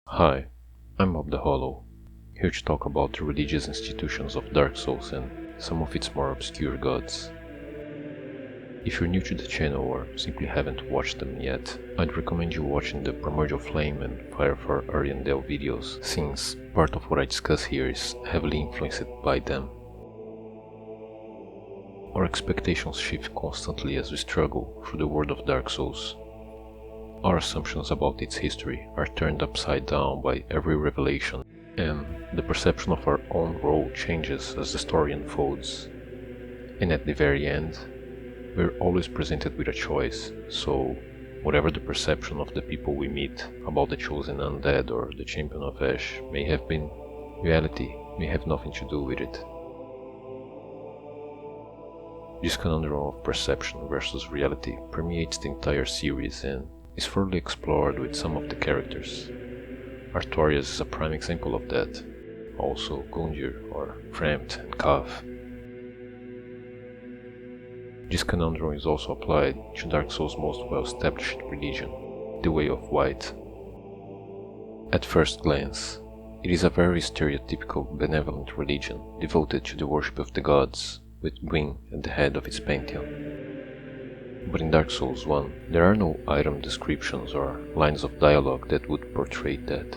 Hi, I'm Mob the Hollow, here to talk about the religious institutions of Dark Souls and some of its more obscure gods. If you're new to the channel or simply haven't watched them yet, I'd recommend you watching the Primordial Flame and Fire for Ariandel videos, since part of what I discuss here is heavily influenced by them. Our expectations shift constantly as we struggle through the world of Dark Souls. Our assumptions about its history are turned upside down by every revelation, and the perception of our own role changes as the story unfolds. And at the very end, we're always presented with a choice, so whatever the perception of the people we meet about the chosen undead or the champion of Ash may have been, reality may have nothing to do with it. This conundrum of perception versus reality permeates the entire series and is thoroughly explored with some of the characters. Artorias is a prime example of that, also Gundyr or Frampt and Caitha. This conundrum is also applied to Dark Souls' most well-established religion, the Way of White. At first glance, it is a very stereotypical benevolent religion devoted to the worship of the gods, with Gwyn at the head of its pantheon. But in Dark Souls 1, there are no item descriptions or lines of dialogue that would portray that.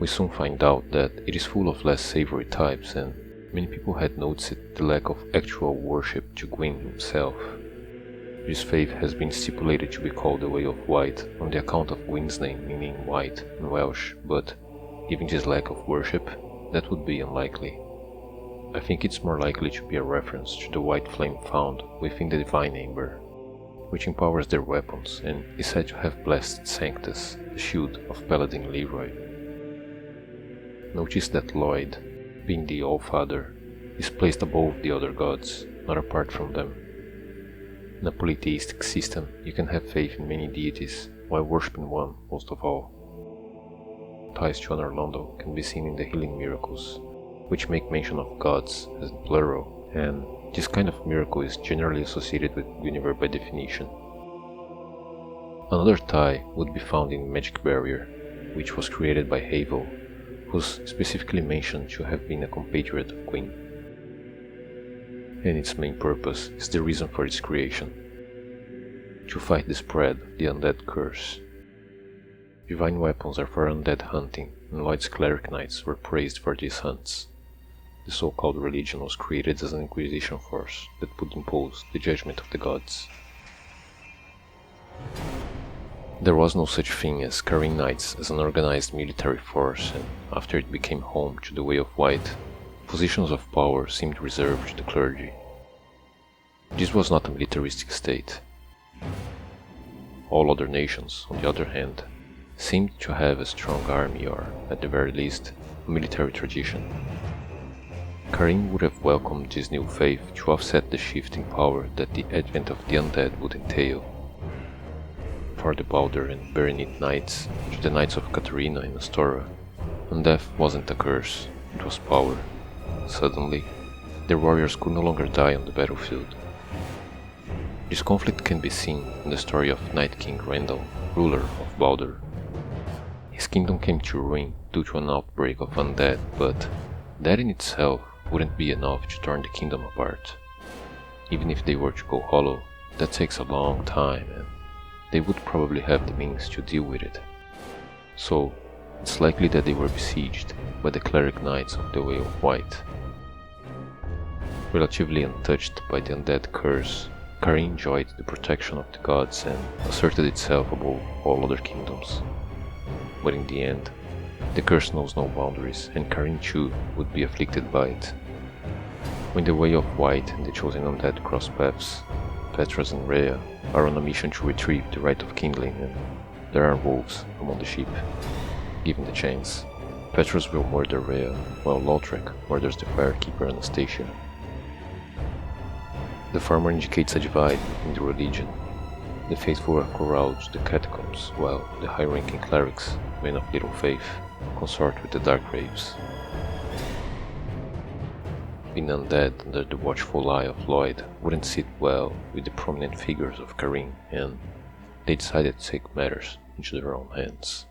We soon find out that it is full of less savory types, and many people had noticed the lack of actual worship to Gwyn himself. This faith has been stipulated to be called the Way of White on the account of Gwyn's name meaning white in Welsh, but given this lack of worship, that would be unlikely. I think it's more likely to be a reference to the white flame found within the Divine Amber, which empowers their weapons and is said to have blessed Sanctus, the shield of Paladin Leroy. Notice that Lloyd, being the All-Father, is placed above the other gods, not apart from them. In a polytheistic system, you can have faith in many deities, while worshipping one most of all. Ties to Honor Londo can be seen in the healing miracles, which make mention of gods as plural, and this kind of miracle is generally associated with Guinevere by definition. Another tie would be found in Magic Vereor, which was created by Havel, who's specifically mentioned to have been a compatriot of Gwyn. And its main purpose is the reason for its creation: to fight the spread of the undead curse. Divine weapons are for undead hunting, and Lloyd's cleric knights were praised for these hunts. The so-called religion was created as an inquisition force that would impose the judgment of the gods. There was no such thing as Cairn Knights as an organized military force, and after it became home to the Way of White, positions of power seemed reserved to the clergy. This was not a militaristic state. All other nations, on the other hand, seemed to have a strong army or, at the very least, a military tradition. Cairn would have welcomed this new faith to offset the shift in power that the advent of the undead would entail. For the Balder and Berenite knights, to the knights of Katarina and Astora, undeath wasn't a curse, it was power. Suddenly, their warriors could no longer die on the battlefield. This conflict can be seen in the story of Night King Randall, ruler of Balder. His kingdom came to ruin due to an outbreak of undead, but that in itself wouldn't be enough to turn the kingdom apart. Even if they were to go hollow, that takes a long time, and they would probably have the means to deal with it. So, it's likely that they were besieged by the cleric knights of the Way of White. Relatively untouched by the undead curse, Cairn enjoyed the protection of the gods and asserted itself above all other kingdoms. But in the end, the curse knows no boundaries, and Cairn too would be afflicted by it. When the Way of White and the chosen undead cross paths, Petras and Rhea are on a mission to retrieve the right of kindling, and there are wolves among the sheep. Given the chance, Petras will murder Rhea, while Lautrec murders the firekeeper Anastasia. The former indicates a divide in the religion. The faithful are corralled to the catacombs, while the high-ranking clerics, men of little faith, consort with the dark graves. Being undead under the watchful eye of Lloyd wouldn't sit well with the prominent figures of Cairn, and they decided to take matters into their own hands.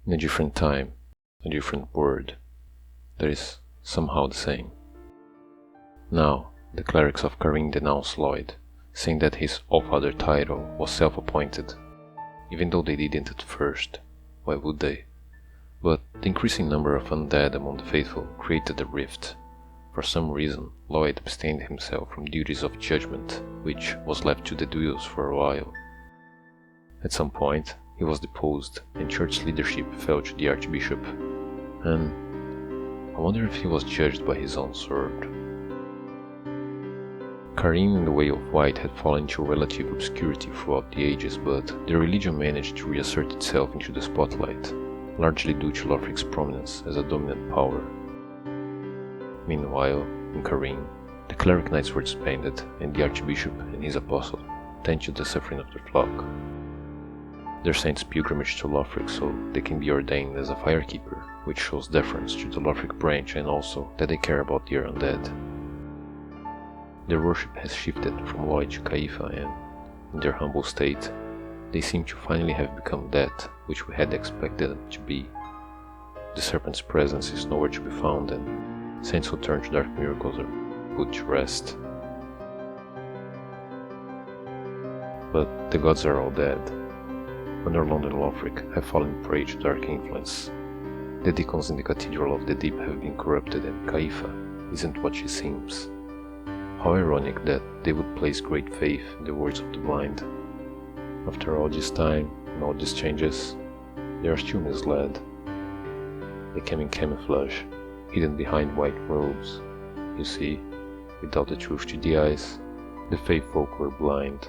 in a different time, a different word, that is somehow the same. Now, the clerics of Carin denounced Lloyd, saying that his Allfather title was self-appointed, even though they didn't at first. Why would they? But the increasing number of undead among the faithful created a rift. For some reason, Lloyd abstained himself from duties of judgment, which was left to the duels for a while. At some point, he was deposed, and church leadership fell to the Archbishop, and I wonder if he was judged by his own sword. Carin in the Way of White had fallen into relative obscurity throughout the ages, but the religion managed to reassert itself into the spotlight, largely due to Lothric's prominence as a dominant power. Meanwhile, in Carin, the cleric knights were disbanded, and the Archbishop and his apostle tend to the suffering of their flock. Their saints pilgrimage to Lothric so they can be ordained as a firekeeper, which shows deference to the Lothric branch and also that they care about their undead. Their worship has shifted from Lloyd to Caitha, and, in their humble state, they seem to finally have become that which we had expected them to be. The serpent's presence is nowhere to be found, and saints who turn to dark miracles are put to rest. But the gods are all dead. Underland and Lothric have fallen prey to dark influence. The deacons in the Cathedral of the Deep have been corrupted, and Caitha isn't what she seems. How ironic that they would place great faith in the words of the blind. After all this time and all these changes, they are still misled. They came in camouflage, hidden behind white robes. You see, without the truth to the eyes, the faith folk were blind.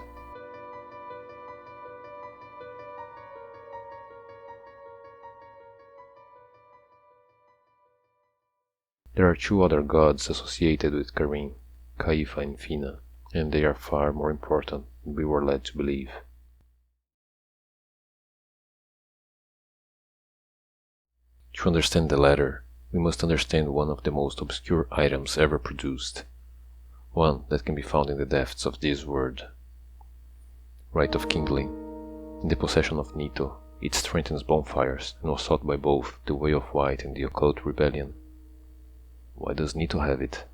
There are two other gods associated with Carin, Caitha and Fina, and they are far more important than we were led to believe. To understand the latter, we must understand one of the most obscure items ever produced, one that can be found in the depths of this world. Rite of Kindling. In the possession of Nito, it strengthens bonfires and was sought by both the Way of White and the Occult Rebellion. Why does Nito have it?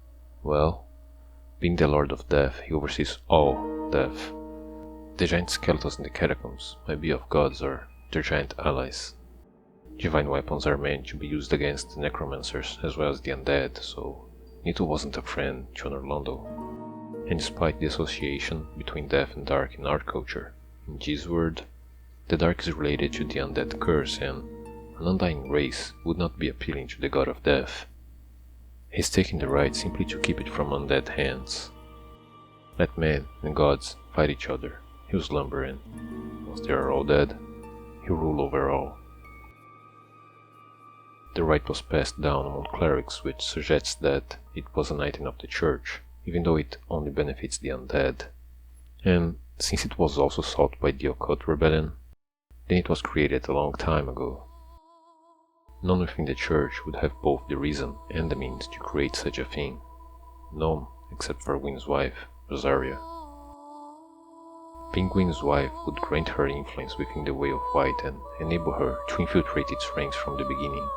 Well, being the Lord of Death, he oversees all death. The giant skeletons in the catacombs might be of gods or their giant allies. Divine weapons are meant to be used against the necromancers as well as the undead, so Nito wasn't a friend to Orlando. And despite the association between death and dark in art culture, in this world, the dark is related to the undead curse, and an undying race would not be appealing to the god of death. He's taking the right simply to keep it from undead hands. Let men and gods fight each other, he'll slumber, and once they are all dead, he'll rule over all. The right was passed down among clerics, which suggests that it was an item of the church, even though it only benefits the undead. And since it was also sought by the Occult Rebellion, then it was created a long time ago. None within the church would have both the reason and the means to create such a thing. None except for Gwyn's wife, Rosaria. Being Gwyn's wife would grant her influence within the Way of White and enable her to infiltrate its ranks from the beginning.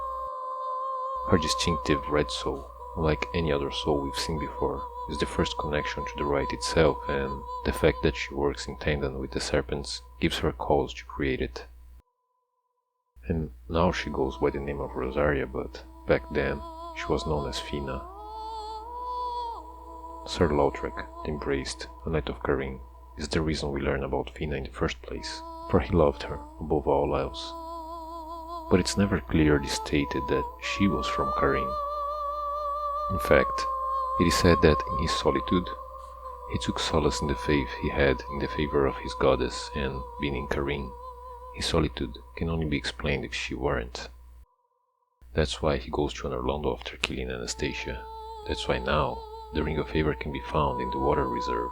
Her distinctive red soul, unlike any other soul we've seen before, is the first connection to the rite itself, and the fact that she works in tandem with the serpents gives her cause to create it. And now she goes by the name of Rosaria, but back then she was known as Fina. Sir Lothric, the Embraced, a knight of Carin, is the reason we learn about Fina in the first place, for he loved her above all else. But it's never clearly stated that she was from Carin. In fact, it is said that in his solitude, he took solace in the faith he had in the favor of his goddess, and being in Carin, his solitude can only be explained if she weren't. That's why he goes to Orlando after killing Anastasia. That's why now, the Ring of Favor can be found in the water reserve.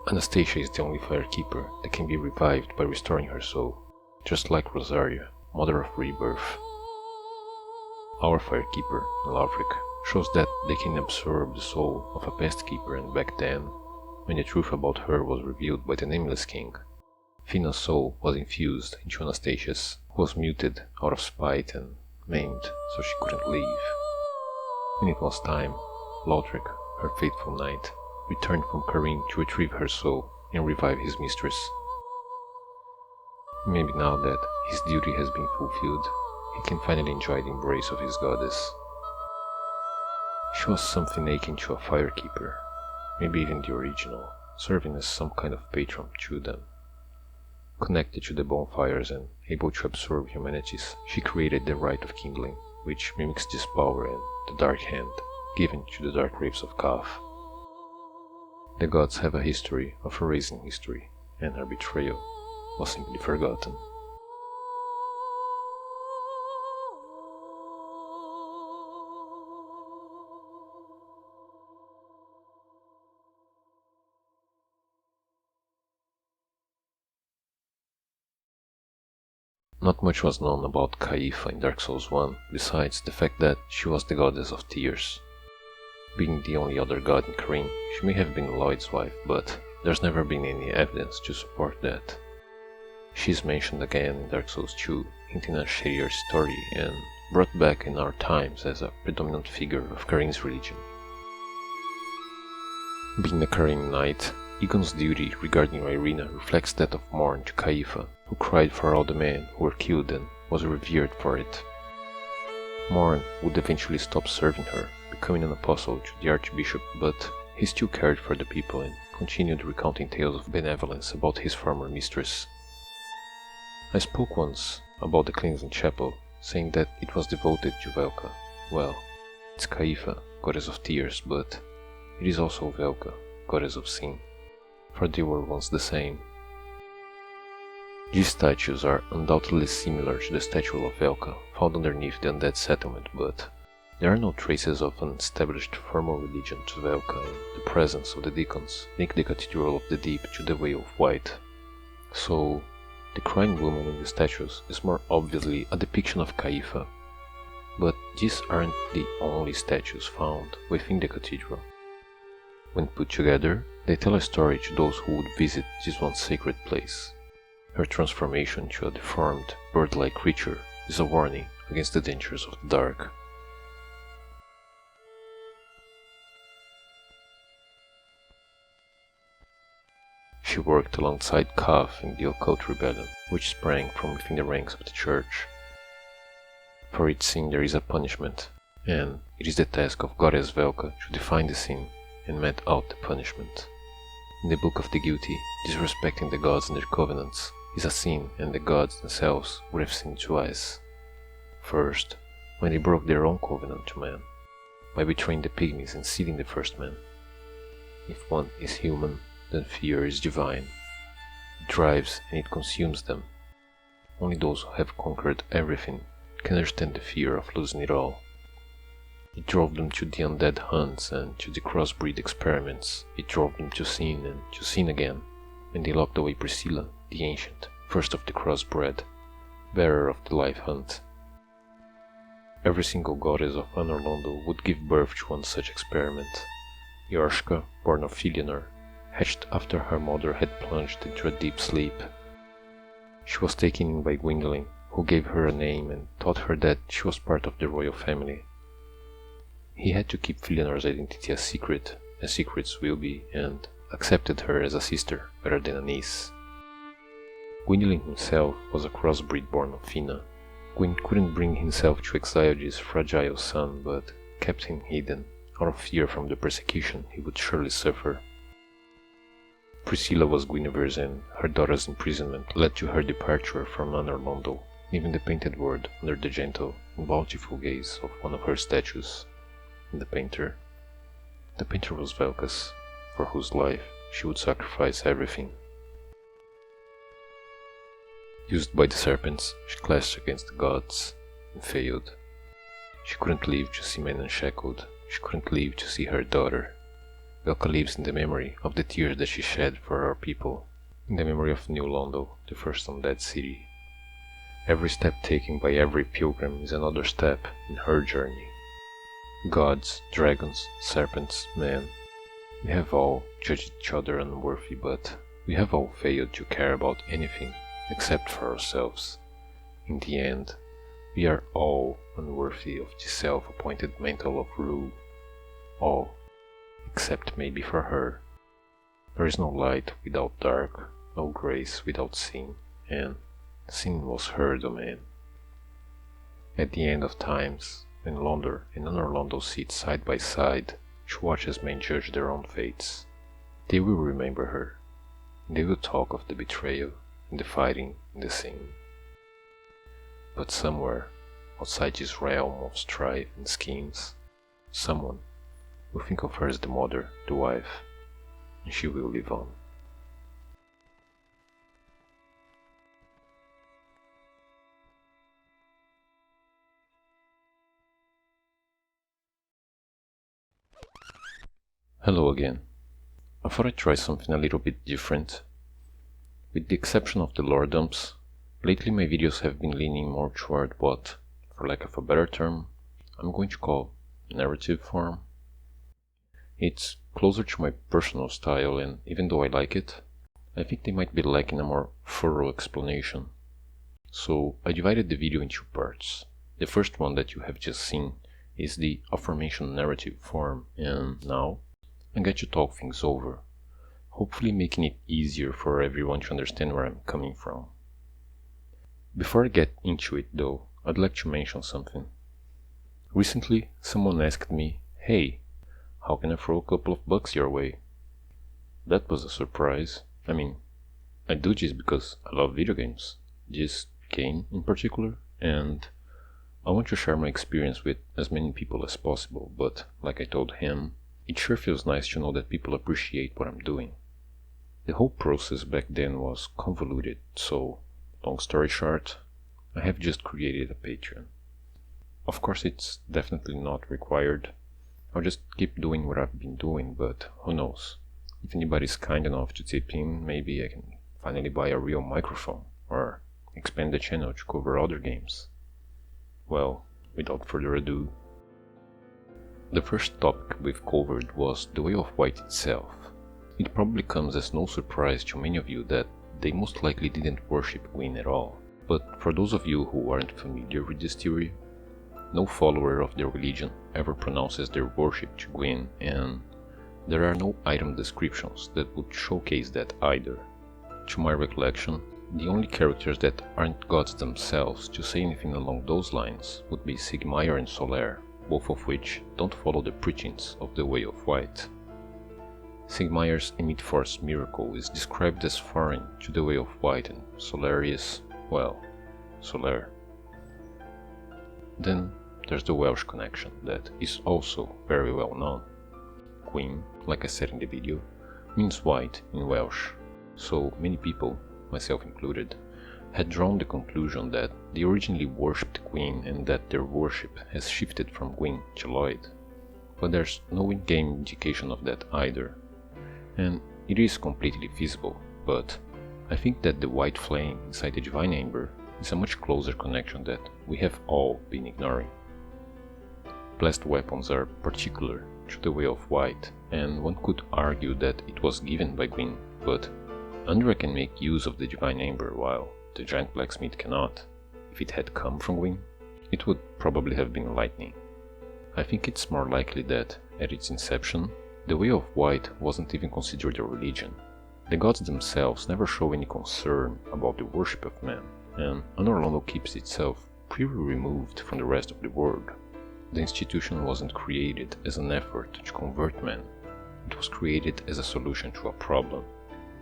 Anastasia is the only firekeeper that can be revived by restoring her soul, just like Rosaria, Mother of Rebirth. Our firekeeper, Lothric, shows that they can absorb the soul of a past keeper, and back then, when the truth about her was revealed by the Nameless King, Fina's soul was infused into Anastasia's, who was muted out of spite and maimed so she couldn't leave. When it was time, Lothric, her faithful knight, returned from Carin to retrieve her soul and revive his mistress. Maybe now that his duty has been fulfilled, he can finally enjoy the embrace of his goddess. She was something akin to a firekeeper, maybe even the original, serving as some kind of patron to them. Connected to the bonfires and able to absorb humanities, she created the Rite of Kindling, which mimics this power and the Dark Hand, given to the Dark Raves of Caitha. The gods have a history of erasing history, and her betrayal was simply forgotten. Not much was known about Caitha in Dark Souls 1, besides the fact that she was the goddess of tears. Being the only other god in Carin, she may have been Lloyd's wife, but there's never been any evidence to support that. She is mentioned again in Dark Souls 2, hinting at Shadier's story, and brought back in our times as a predominant figure of Carin's religion. Being a Carin knight, Egon's duty regarding Irina reflects that of mourn to Caitha, who cried for all the men who were killed and was revered for it. Morn would eventually stop serving her, becoming an apostle to the archbishop, but he still cared for the people and continued recounting tales of benevolence about his former mistress. I spoke once about the cleansing chapel, saying that it was devoted to Velka. Well, it's Caitha, goddess of tears, but it is also Velka, goddess of sin, for they were once the same. These statues are undoubtedly similar to the statue of Velka found underneath the undead settlement, but there are no traces of an established formal religion to Velka, and the presence of the deacons make the Cathedral of the Deep to the Way of White. So, the crying woman in the statues is more obviously a depiction of Caitha. But these aren't the only statues found within the cathedral. When put together, they tell a story to those who would visit this once sacred place. Her transformation to a deformed, bird-like creature is a warning against the dangers of the dark. She worked alongside Caitha in the Occult rebellion, which sprang from within the ranks of the church. For each sin there is a punishment, and it is the task of Goddess Velka to define the sin and mete out the punishment. In the Book of the Guilty, disrespecting the gods and their covenants is a sin, and the gods themselves would have sinned twice. First, when they broke their own covenant to man, by betraying the pygmies and sealing the first man. If one is human, then fear is divine. It drives and it consumes them. Only those who have conquered everything can understand the fear of losing it all. It drove them to the undead hunts and to the crossbreed experiments. It drove them to sin and to sin again, when they locked away Priscilla, the Ancient, first of the crossbred, bearer of the life hunt. Every single goddess of Anor Londo would give birth to one such experiment. Yorshka, born of Filianor, hatched after her mother had plunged into a deep sleep. She was taken in by Gwyndolin, who gave her a name and taught her that she was part of the royal family. He had to keep Filianor's identity a secret, as secrets will be, and accepted her as a sister rather than a niece. Gwyndolin himself was a crossbreed born of Fina. Gwyn couldn't bring himself to exile this fragile son, but kept him hidden, out of fear from the persecution he would surely suffer. Priscilla was Guinevere's, and her daughter's imprisonment led to her departure from Anor Londo, leaving the painted world under the gentle and bountiful gaze of one of her statues. And the painter was Velka's, for whose life she would sacrifice everything. Used by the serpents, she clashed against the gods, and failed. She couldn't live to see men unshackled, she couldn't live to see her daughter. Velka lives in the memory of the tears that she shed for our people, in the memory of New Londo, the first undead city. Every step taken by every pilgrim is another step in her journey. Gods, dragons, serpents, men, we have all judged each other unworthy, but We have all failed to care about anything except for ourselves. In the end, we are all unworthy of the self-appointed mantle of rule. All, except maybe for her. There is no light without dark, no grace without sin, and sin was her domain. At the end of times, when Londor and Unorlando sit side by side to watch as men judge their own fates, they will remember her, and they will talk of the betrayal, and the fighting, and the sin. But somewhere, outside this realm of strife and schemes, someone will think of her as the mother, the wife, and she will live on. Hello again. I thought I'd try something a little bit different. With the exception of the lore dumps, lately my videos have been leaning more toward what, for lack of a better term, I'm going to call narrative form. It's closer to my personal style, and even though I like it, I think they might be lacking a more thorough explanation. So I divided the video into two parts. The first one that you have just seen is the aforementioned narrative form, and now I get to talk things over, hopefully making it easier for everyone to understand where I'm coming from. Before I get into it though, I'd like to mention something. Recently, someone asked me, "Hey, how can I throw a couple of bucks your way?" That was a surprise. I mean, I do this because I love video games, this game in particular, and I want to share my experience with as many people as possible, but like I told him, it sure feels nice to know that people appreciate what I'm doing. The whole process back then was convoluted, so, long story short, I have just created a Patreon. Of course it's definitely not required. I'll just keep doing what I've been doing, but who knows. If anybody's kind enough to tip in, maybe I can finally buy a real microphone, or expand the channel to cover other games. Well, without further ado, the first topic we've covered was the Way of White itself. It probably comes as no surprise to many of you that they most likely didn't worship Gwyn at all, but for those of you who aren't familiar with this theory, no follower of their religion ever pronounces their worship to Gwyn, and there are no item descriptions that would showcase that either. To my recollection, the only characters that aren't gods themselves to say anything along those lines would be Sigmire and Solaire, both of which don't follow the preachings of the Way of White. Sigmire's Emit Force miracle is described as foreign to the Way of White, and Solaire is, well, Solaire. Then there's the Welsh connection that is also very well known. Gwyn, like I said in the video, means white in Welsh, so many people, myself included, had drawn the conclusion that they originally worshipped Gwyn and that their worship has shifted from Gwyn to Lloyd. But there's no in-game indication of that either, and it is completely feasible, but I think that the white flame inside the Divine Amber is a much closer connection that we have all been ignoring. Blessed weapons are particular to the Way of White, and one could argue that it was given by Gwyn, but Andra can make use of the Divine Amber while the giant blacksmith cannot. If it had come from Gwyn, it would probably have been lightning. I think it's more likely that, at its inception, the Way of White wasn't even considered a religion. The gods themselves never show any concern about the worship of man, and Unorlando keeps itself pretty removed from the rest of the world. The institution wasn't created as an effort to convert men, it was created as a solution to a problem.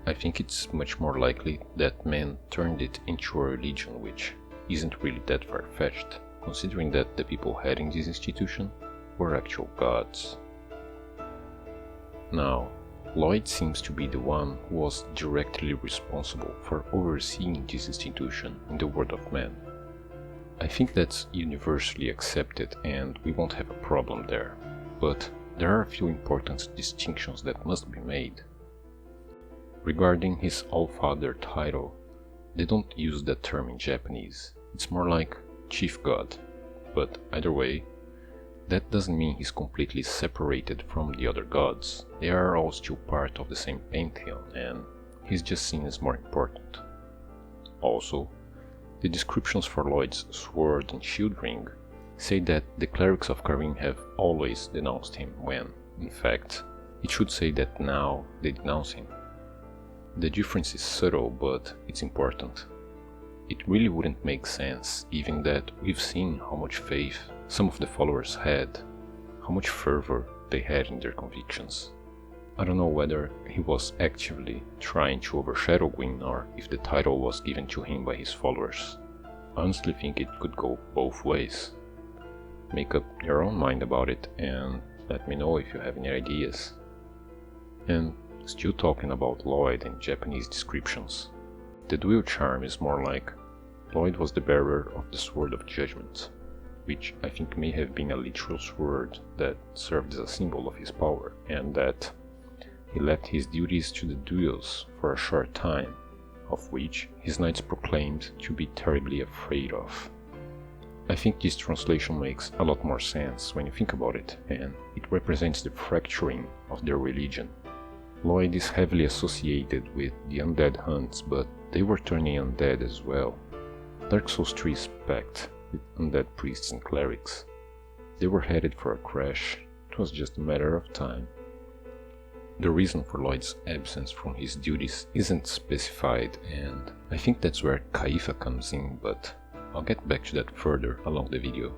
I think it's much more likely that men turned it into a religion, which isn't really that far-fetched, considering that the people heading this institution were actual gods. Now, Lloyd seems to be the one who was directly responsible for overseeing this institution in the world of men. I think that's universally accepted and we won't have a problem there, but there are a few important distinctions that must be made. Regarding his All-Father title, they don't use that term in Japanese, it's more like Chief God, but either way, that doesn't mean he's completely separated from the other gods. They are all still part of the same pantheon, and he's just seen as more important. Also, the descriptions for Lloyd's sword and shield ring say that the clerics of Carin have always denounced him when, in fact, it should say that now they denounce him. The difference is subtle, but it's important. It really wouldn't make sense, even that we've seen how much faith some of the followers had, how much fervor they had in their convictions. I don't know whether he was actively trying to overshadow Gwyn or if the title was given to him by his followers. I honestly think it could go both ways. Make up your own mind about it and let me know if you have any ideas. And still talking about Lloyd and Japanese descriptions, the dual charm is more like Lloyd was the bearer of the Sword of Judgment, which I think may have been a literal sword that served as a symbol of his power, and that he left his duties to the duels for a short time, of which his knights proclaimed to be terribly afraid of. I think this translation makes a lot more sense when you think about it, and it represents the fracturing of their religion. Lloyd is heavily associated with the undead hunts, but they were turning undead as well. Dark Souls 3 is packed with undead priests and clerics. They were headed for a crash, it was just a matter of time. The reason for Lloyd's absence from his duties isn't specified, and I think that's where Caitha comes in, but I'll get back to that further along the video.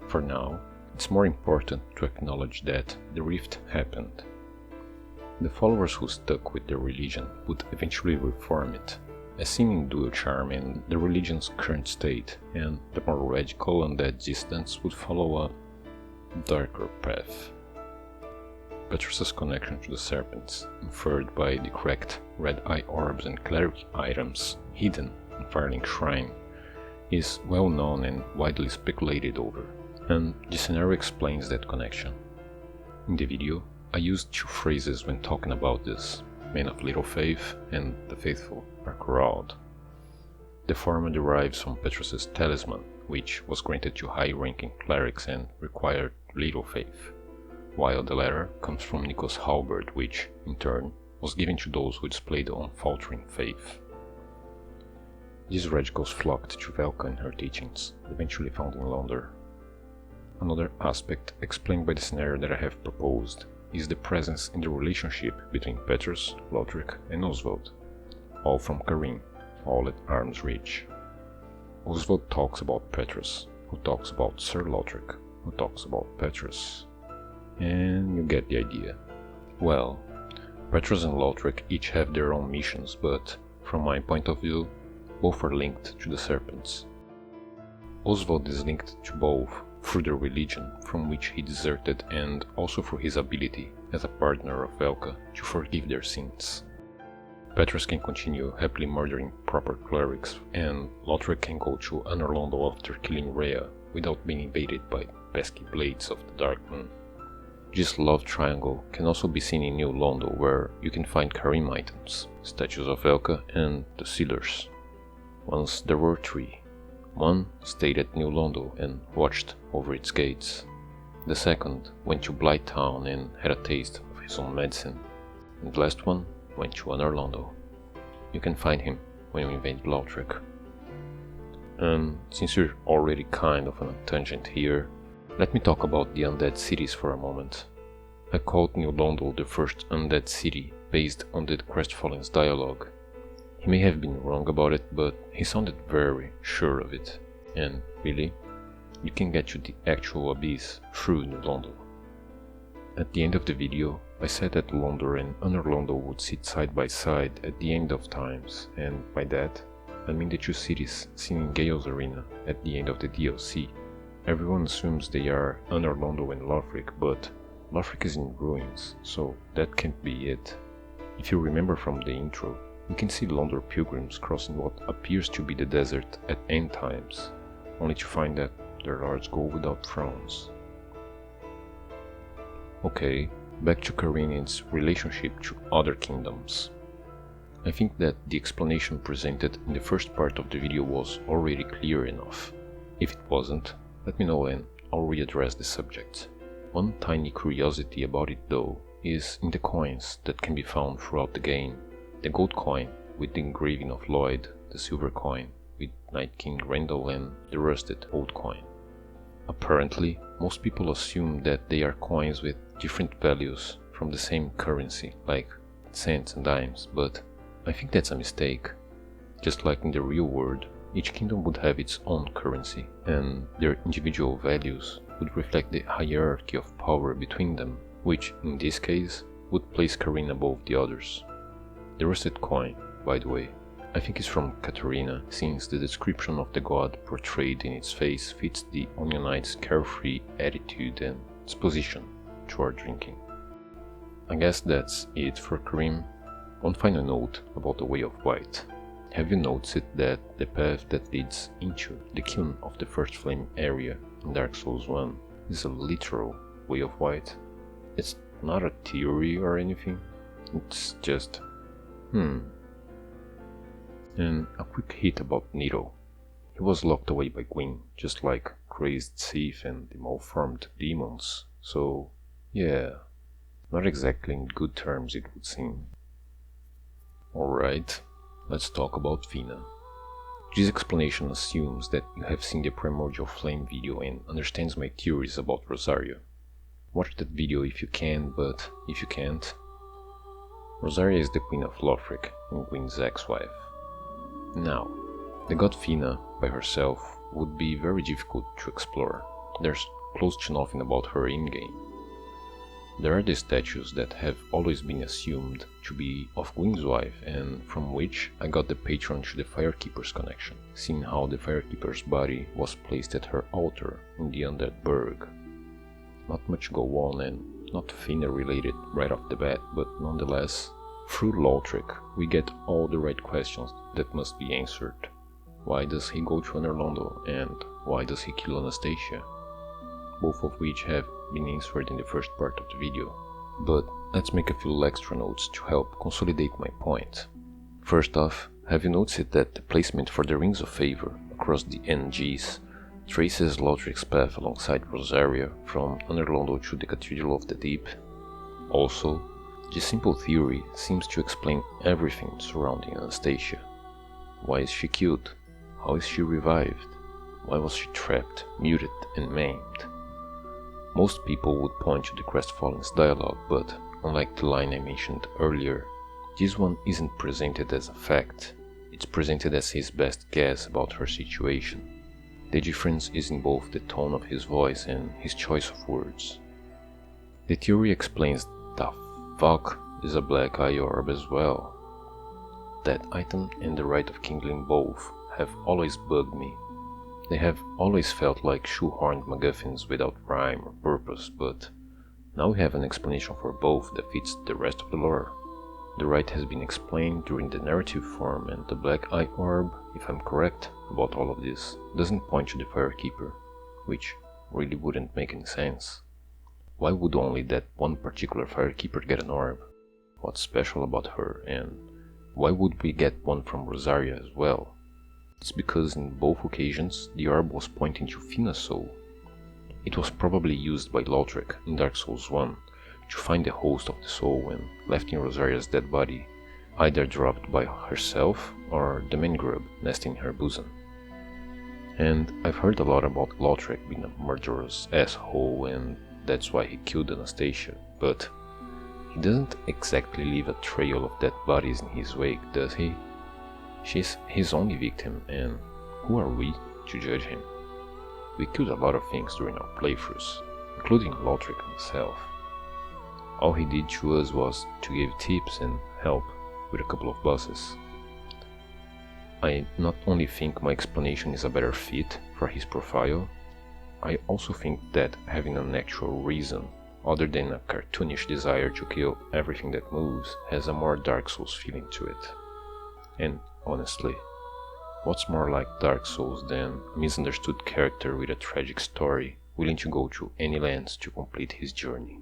For now, it's more important to acknowledge that the rift happened. The followers who stuck with their religion would eventually reform it, as seen in dual charm and the religion's current state, and the more radical undead dissidents would follow a darker path. Petrus's connection to the serpents, inferred by the cracked red-eye orbs and cleric items hidden in Firelink Shrine, is well known and widely speculated over, and the scenario explains that connection. In the video, I used two phrases when talking about this: men of little faith and the faithful are corralled. The former derives from Petrus's talisman, which was granted to high-ranking clerics and required little faith, while the latter comes from Nico's halberd, which, in turn, was given to those who displayed unfaltering faith. These radicals flocked to Velka and her teachings, eventually found in Londor. Another aspect explained by the scenario that I have proposed is the presence in the relationship between Petrus, Lothric and Oswald, all from Carin, all at arm's reach. Oswald talks about Petrus, who talks about Sir Lothric, who talks about Petrus. And you get the idea. Well, Petrus and Lothric each have their own missions, but from my point of view, both are linked to the serpents. Oswald is linked to both through the religion from which he deserted and also through his ability as a partner of Velka to forgive their sins. Petrus can continue happily murdering proper clerics, and Lothric can go to Anor Londo after killing Rhea without being invaded by pesky blades of the Dark Moon. This love triangle can also be seen in New Londo, where you can find Carim items, statues of Velka and the Sealers. Once there were three. One stayed at New Londo and watched over its gates. The second went to Blight Town and had a taste of his own medicine. And the last one went to Anor Londo. You can find him when you invade Lothric. And since we're already kind of on a tangent here, let me talk about the undead cities for a moment. I called New Londo the first undead city based on the Crestfallen's dialogue. He may have been wrong about it, but he sounded very sure of it. And really, you can get to the actual abyss through New Londo. At the end of the video, I said that Londor and Anor Londo would sit side by side at the end of times, and by that, I mean the two cities seen in Gael's arena at the end of the DLC. Everyone assumes they are Anor Londo and Lothric, but Lothric is in ruins, so that can't be it. If you remember from the intro, you can see Londor pilgrims crossing what appears to be the desert at end times, only to find that their lords go without thrones. Okay, back to Carin and its relationship to other kingdoms. I think that the explanation presented in the first part of the video was already clear enough. If it wasn't, let me know and I'll readdress the subject. One tiny curiosity about it though is in the coins that can be found throughout the game. the gold coin with the engraving of Lloyd, the silver coin with Night King Randall, and the rusted old coin. Apparently, most people assume that they are coins with different values from the same currency, like cents and dimes, but I think that's a mistake. Just like in the real world, each kingdom would have its own currency, and their individual values would reflect the hierarchy of power between them, which, in this case, would place Carin above the others. The rusted coin, by the way, I think is from Caitha, since the description of the god portrayed in its face fits the Onion Knight's carefree attitude and disposition toward drinking. I guess that's it for Carin. One final note about the Way of White. Have you noticed that the path that leads into the kiln of the First Flame area in Dark Souls 1 is a literal Way of White? It's not a theory or anything, it's just And a quick hit about Nito. He was locked away by Gwyn, just like crazed Sith and the malformed demons, so yeah, not exactly in good terms it would seem. Alright, let's talk about Fina. This explanation assumes that you have seen the Primordial Flame video and understands my theories about Rosaria. Watch that video if you can, but if you can't, Rosaria is the Queen of Lothric and Gwyn's ex-wife. Now, the god Fina by herself would be very difficult to explore. There's close to nothing about her in-game. There are the statues that have always been assumed to be of Gwyn's wife, and from which I got the patron to the Firekeeper's connection, seeing how the Firekeeper's body was placed at her altar in the Undead Burg. Not much go on and not Fina related right off the bat, but nonetheless, through Lothric we get all the right questions that must be answered. Why does he go to Anorlondo, and why does he kill Anastasia? Both of which have been answered in the first part of the video. But let's make a few extra notes to help consolidate my point. First off, have you noticed that the placement for the Rings of Favor across the NGs traces Lothric's path alongside Rosaria from Anorlondo to the Cathedral of the Deep? Also, this simple theory seems to explain everything surrounding Anastasia. Why is she killed? How is she revived? Why was she trapped, muted, and maimed? Most people would point to the Crestfallen's dialogue, but unlike the line I mentioned earlier, this one isn't presented as a fact, it's presented as his best guess about her situation. The difference is in both the tone of his voice and his choice of words. The theory explains the fuck is a black eye orb as well. That item and the Rite of Kindling both have always bugged me. They have always felt like shoehorned MacGuffins without rhyme or purpose, but now we have an explanation for both that fits the rest of the lore. The rite has been explained during the narrative form, and the Black Eye Orb, if I'm correct about all of this, doesn't point to the Firekeeper, which really wouldn't make any sense. Why would only that one particular Firekeeper get an orb? What's special about her, and why would we get one from Rosaria as well? It's because in both occasions the orb was pointing to Fina's soul. It was probably used by Lothric in Dark Souls 1 to find the host of the soul and left in Rosaria's dead body, either dropped by herself or the main grub nesting in her bosom. And I've heard a lot about Lothric being a murderous asshole and that's why he killed Anastasia, but he doesn't exactly leave a trail of dead bodies in his wake, does he? She's his only victim, and who are we to judge him? We killed a lot of things during our playthroughs, including Lothric himself. All he did to us was to give tips and help with a couple of bosses. I not only think my explanation is a better fit for his profile, I also think that having an actual reason, other than a cartoonish desire to kill everything that moves, has a more Dark Souls feeling to it. And honestly, what's more like Dark Souls than a misunderstood character with a tragic story willing to go to any lengths to complete his journey?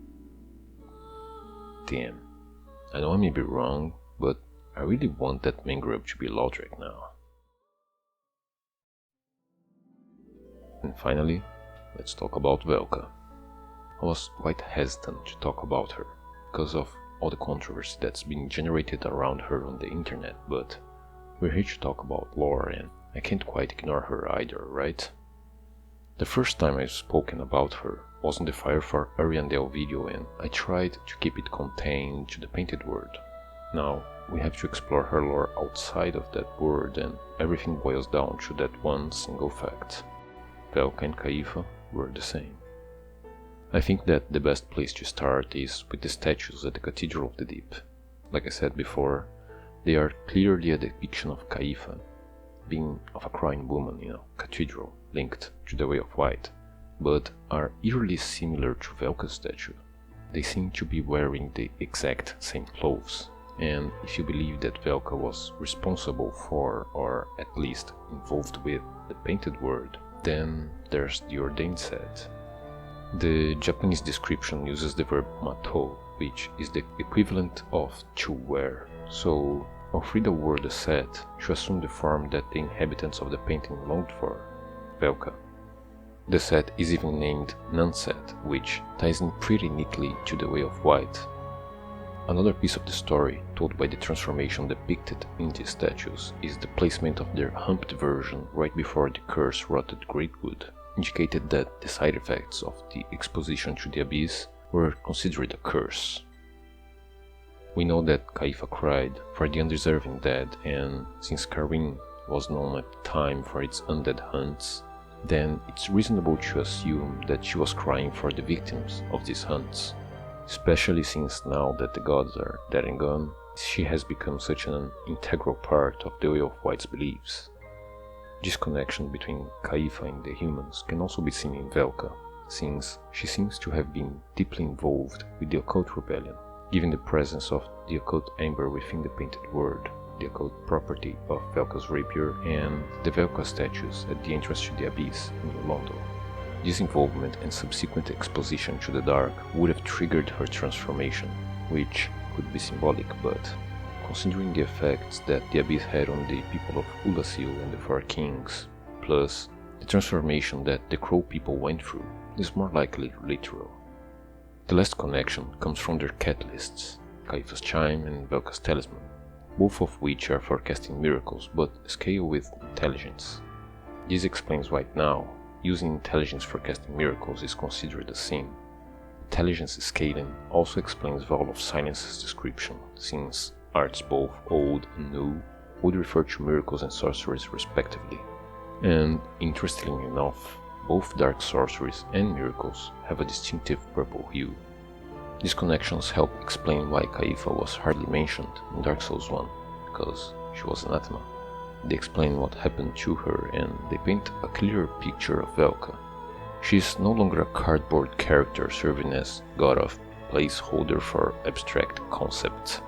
Damn, I know I may be wrong, but I really want that main grub to be Lothric now. And finally, let's talk about Velka. I was quite hesitant to talk about her, because of all the controversy that's been generated around her on the internet, but we're here to talk about lore and I can't quite ignore her either, right? The first time I've spoken about her was on the Fire for Ariandel video and I tried to keep it contained to the painted world. Now, we have to explore her lore outside of that world and everything boils down to that one single fact. Velka and Caitha were the same. I think that the best place to start is with the statues at the Cathedral of the Deep. Like I said before, they are clearly a depiction of Caitha, being of a crying woman in a cathedral linked to the Way of White, but are eerily similar to Velka's statue. They seem to be wearing the exact same clothes, and if you believe that Velka was responsible for, or at least involved with, the painted world, then there's the ordained set. The Japanese description uses the verb mato, which is the equivalent of to wear, so Alfreda wore the set to assume the form that the inhabitants of the painting longed for, Velka. The set is even named Nun-set, which ties in pretty neatly to the Way of White. Another piece of the story told by the transformation depicted in these statues is the placement of their humped version right before the curse rotted greatwood, indicated that the side effects of the exposition to the abyss were considered a curse. We know that Caitha cried for the undeserving dead, and since Cairn was known at the time for its undead hunts, then it's reasonable to assume that she was crying for the victims of these hunts. Especially since now that the gods are dead and gone, she has become such an integral part of the Way of White's beliefs. This connection between Caitha and the humans can also be seen in Velka, since she seems to have been deeply involved with the Occult rebellion, given the presence of the Occult amber within the painted world, the Occult property of Velka's rapier, and the Velka statues at the entrance to the abyss in London. This involvement and subsequent exposition to the dark would have triggered her transformation, which could be symbolic, but considering the effects that the abyss had on the people of Ulasil and the Four Kings, plus the transformation that the Crow people went through, is more likely literal. The last connection comes from their catalysts, Caitha's chime and Velka's talisman, both of which are forecasting miracles but scale with intelligence. This explains why now, using intelligence forecasting miracles is considered a sin. Intelligence scaling also explains Vow of Silence's description, since arts both old and new would refer to miracles and sorceries respectively. And interestingly enough, both dark sorceries and miracles have a distinctive purple hue. These connections help explain why Caitha was hardly mentioned in Dark Souls 1, because she was anathema. They explain what happened to her and they paint a clearer picture of Velka. She is no longer a cardboard character serving as god of placeholder for abstract concepts.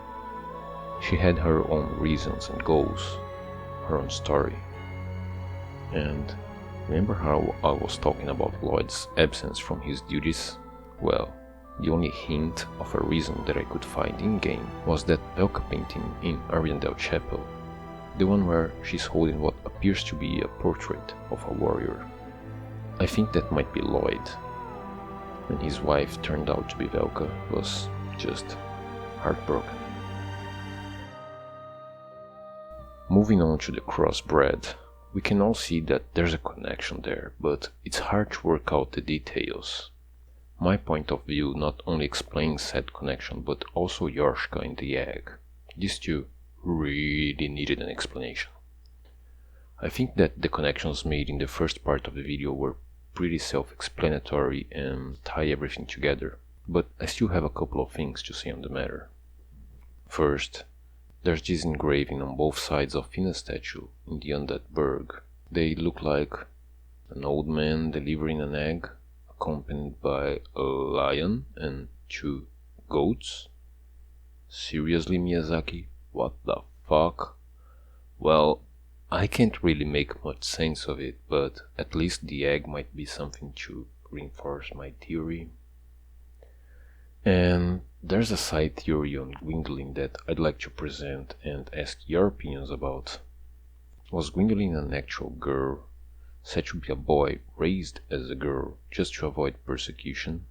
She had her own reasons and goals, her own story. And remember how I was talking about Lloyd's absence from his duties? Well, the only hint of a reason that I could find in-game was that Velka painting in Ariandel Chapel, the one where she's holding what appears to be a portrait of a warrior. I think that might be Lloyd, when his wife turned out to be Velka, was just heartbroken. Moving on to the crossbred, we can all see that there's a connection there, but it's hard to work out the details. My point of view not only explains said connection, but also Yorshka and the egg. These two really needed an explanation. I think that the connections made in the first part of the video were pretty self-explanatory and tie everything together, but I still have a couple of things to say on the matter. First, there's this engraving on both sides of Fina's statue in the Undead Burg. They look like an old man delivering an egg, accompanied by a lion and 2 goats. Seriously, Miyazaki? What the fuck? Well, I can't really make much sense of it, but at least the egg might be something to reinforce my theory. And there's a side theory on Gwyndolin that I'd like to present and ask your opinions about. Was Gwyndolin an actual girl, said to be a boy raised as a girl just to avoid persecution?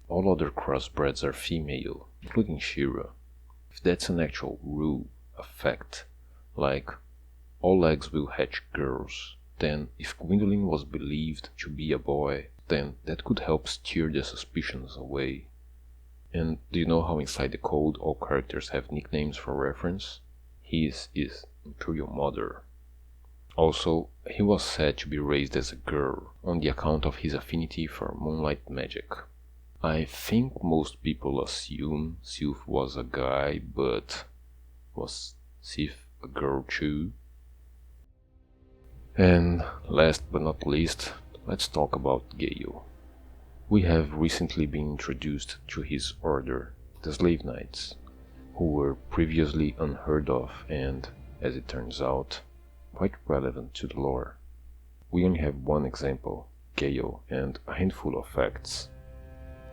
all other crossbreds are female, including Shira. If that's an actual rule, a fact, like all eggs will hatch girls, then if Gwendolyn was believed to be a boy, then that could help steer the suspicions away. And do you know how inside the code all characters have nicknames for reference? His is Imperial Mother. Also, he was said to be raised as a girl on the account of his affinity for moonlight magic. I think most people assume Sylph was a guy, but was Sif a girl too? And last but not least, let's talk about Gael. We have recently been introduced to his order, the Slave Knights, who were previously unheard of and, as it turns out, quite relevant to the lore. We only have one example, Gael, and a handful of facts.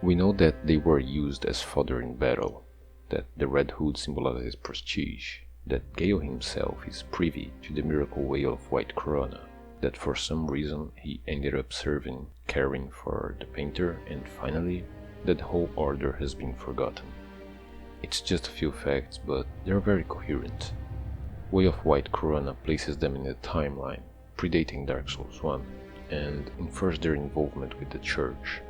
We know that they were used as fodder in battle, that the red hood symbolizes prestige, that Gael himself is privy to the miracle whale of White Corona, that for some reason he ended up serving, caring for the painter, and finally, that the whole order has been forgotten. It's just a few facts, but they're very coherent. Way of White Corona places them in a timeline, predating Dark Souls 1, and infers their involvement with the Church.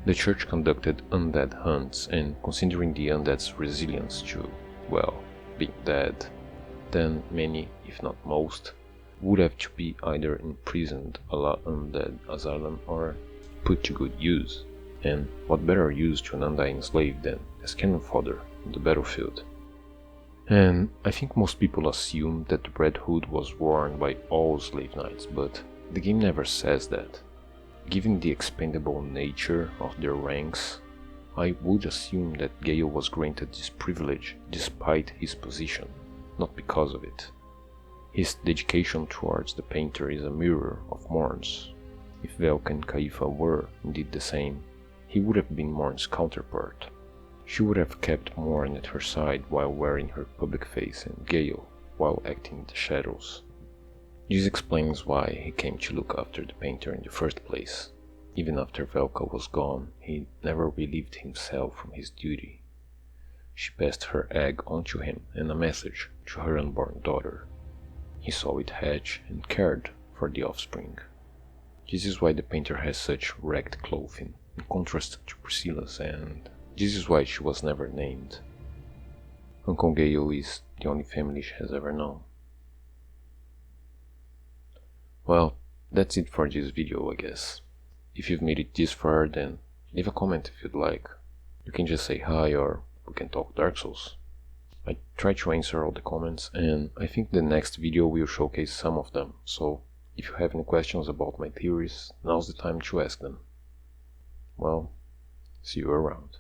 The Church conducted undead hunts, and considering the undead's resilience to, well, being dead, then many, if not most, would have to be either imprisoned a la undead asylum or put to good use. And what better use to an undying slave than as cannon fodder on the battlefield? And I think most people assume that the red hood was worn by all slave knights, but the game never says that. Given the expendable nature of their ranks, I would assume that Gael was granted this privilege despite his position, not because of it. His dedication towards the painter is a mirror of Morn's. If Velka and Caitha were indeed the same, he would have been Morn's counterpart. She would have kept Morn at her side while wearing her public face and Gael while acting in the shadows. This explains why he came to look after the painter in the first place. Even after Velka was gone, he never relieved himself from his duty. She passed her egg on to him and a message to her unborn daughter. He saw it hatch and cared for the offspring. This is why the painter has such ragged clothing, in contrast to Priscilla's, and this is why she was never named. Uncle Gael is the only family she has ever known. Well, that's it for this video, I guess. If you've made it this far, then leave a comment if you'd like. You can just say hi or we can talk Dark Souls. I try to answer all the comments, and I think the next video will showcase some of them, so if you have any questions about my theories, now's the time to ask them. Well, see you around.